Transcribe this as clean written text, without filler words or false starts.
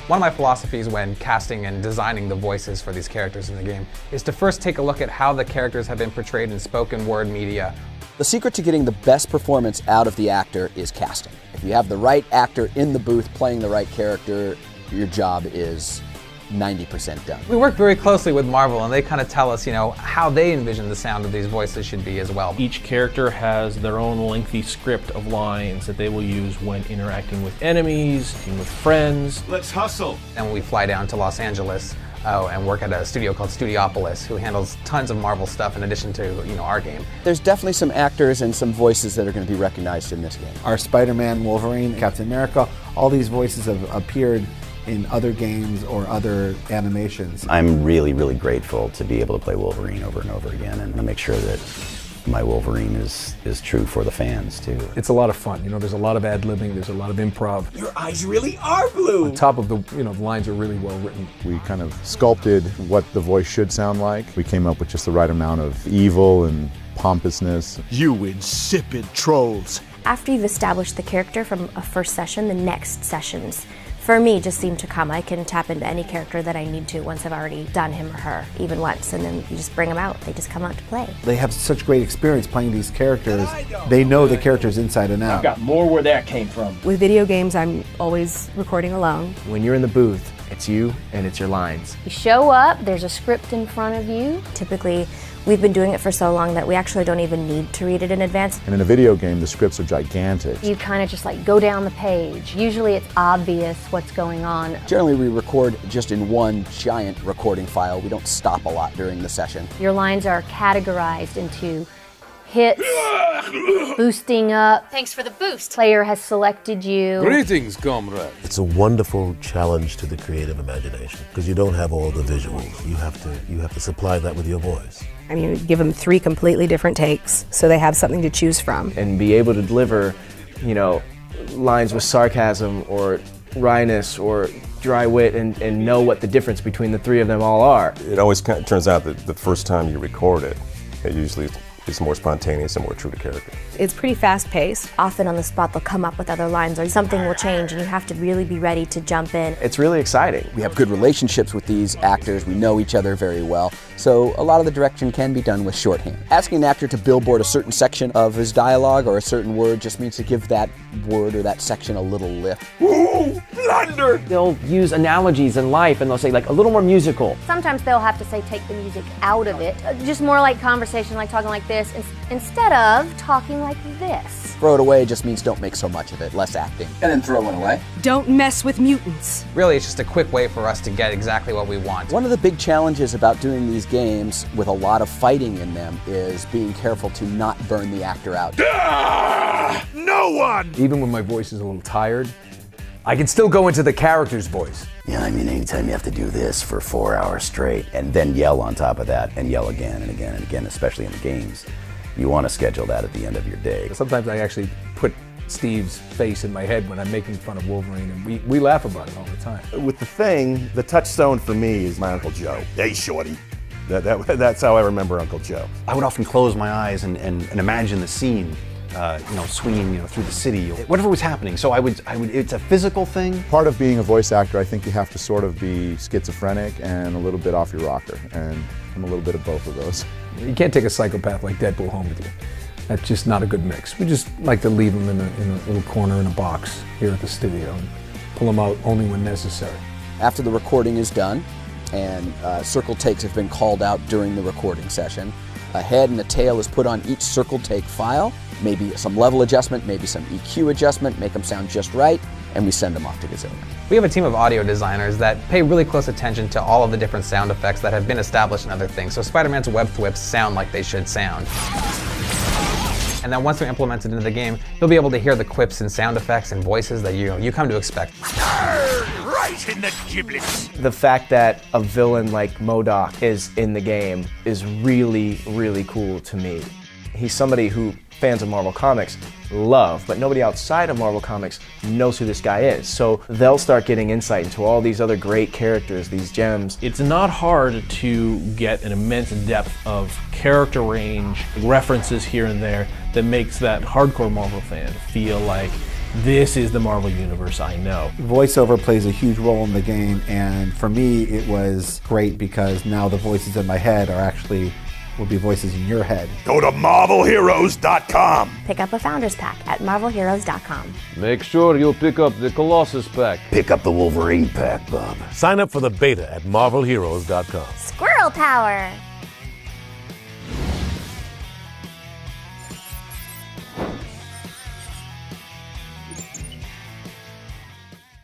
One of my philosophies when casting and designing the voices for these characters in the game is to first take a look at how the characters have been portrayed in spoken word media. The secret to getting the best performance out of the actor is casting. If you have the right actor in the booth playing the right character, your job is 90% done. We work very closely with Marvel, and they kind of tell us, how they envision the sound of these voices should be as well. Each character has their own lengthy script of lines that they will use when interacting with enemies, with friends. Let's hustle! And when we fly down to Los Angeles and work at a studio called Studiopolis, who handles tons of Marvel stuff in addition to, our game. There's definitely some actors and some voices that are going to be recognized in this game. Our Spider-Man, Wolverine, Captain America, all these voices have appeared in other games or other animations. I'm really, really grateful to be able to play Wolverine over and over again and to make sure that my Wolverine is true for the fans too. It's a lot of fun. There's a lot of ad-libbing, there's a lot of improv. Your eyes really are blue! On top of the, the lines are really well written. We kind of sculpted what the voice should sound like. We came up with just the right amount of evil and pompousness. You insipid trolls. After you've established the character from a first session, the next sessions for me just seem to come. I can tap into any character that I need to once I've already done him or her, even once, and then you just bring them out. They just come out to play. They have such great experience playing these characters. They know the characters inside and out. I've got more where that came from. With video games, I'm always recording alone. When you're in the booth, it's you and it's your lines. You show up, there's a script in front of you. Typically, we've been doing it for so long that we actually don't even need to read it in advance. And in a video game, the scripts are gigantic. You kind of just go down the page. Usually it's obvious what's going on. Generally, we record just in one giant recording file. We don't stop a lot during the session. Your lines are categorized into hits, boosting up. Thanks for the boost. Player has selected you. Greetings, comrade. It's a wonderful challenge to the creative imagination because you don't have all the visuals. You have to supply that with your voice. I mean, give them 3 completely different takes so they have something to choose from. And be able to deliver, lines with sarcasm or wryness or dry wit and know what the difference between the 3 of them all are. It always kind of turns out that the first time you record it, it usually is more spontaneous and more true to character. It's pretty fast-paced. Often on the spot they'll come up with other lines or something will change and you have to really be ready to jump in. It's really exciting. We have good relationships with these actors. We know each other very well. So a lot of the direction can be done with shorthand. Asking an actor to billboard a certain section of his dialogue or a certain word just means to give that word or that section a little lift. Ooh, blunder! They'll use analogies in life and they'll say a little more musical. Sometimes they'll have to say take the music out of it. Just more like conversation, like talking like this, instead of talking like this. Throw it away just means don't make so much of it, less acting. And then throw it away. Don't mess with mutants. Really, it's just a quick way for us to get exactly what we want. One of the big challenges about doing these games with a lot of fighting in them is being careful to not burn the actor out. No one! Even when my voice is a little tired, I can still go into the character's voice. Yeah, I mean, anytime you have to do this for 4 hours straight and then yell on top of that and yell again and again and again, especially in the games, you want to schedule that at the end of your day. Sometimes I actually put Steve's face in my head when I'm making fun of Wolverine, and we laugh about it all the time. With the Thing, the touchstone for me is my Uncle Joe. Hey, shorty. That's how I remember Uncle Joe. I would often close my eyes and imagine the scene, swinging, through the city, whatever was happening. So I would. It's a physical thing. Part of being a voice actor, I think you have to sort of be schizophrenic and a little bit off your rocker, and I'm a little bit of both of those. You can't take a psychopath like Deadpool home with you. That's just not a good mix. We just like to leave them in a little corner in a box here at the studio and pull them out only when necessary. After the recording is done, and circle takes have been called out during the recording session, a head and a tail is put on each circle take file, maybe some level adjustment, maybe some EQ adjustment, make them sound just right, and we send them off to Gazillion. We have a team of audio designers that pay really close attention to all of the different sound effects that have been established in other things, so Spider-Man's web thwips sound like they should sound. And then once they're implemented into the game, you'll be able to hear the quips and sound effects and voices that you come to expect. Right in the giblets! The fact that a villain like MODOK is in the game is really, really cool to me. He's somebody who fans of Marvel Comics love, but nobody outside of Marvel Comics knows who this guy is. So they'll start getting insight into all these other great characters, these gems. It's not hard to get an immense depth of character range, references here and there, that makes that hardcore Marvel fan feel like this is the Marvel Universe I know. Voiceover plays a huge role in the game, and for me it was great because now the voices in my head will be voices in your head. Go to MarvelHeroes.com. Pick up a Founders Pack at MarvelHeroes.com. Make sure you pick up the Colossus Pack. Pick up the Wolverine pack, Bob. Sign up for the beta at MarvelHeroes.com. Squirrel Power!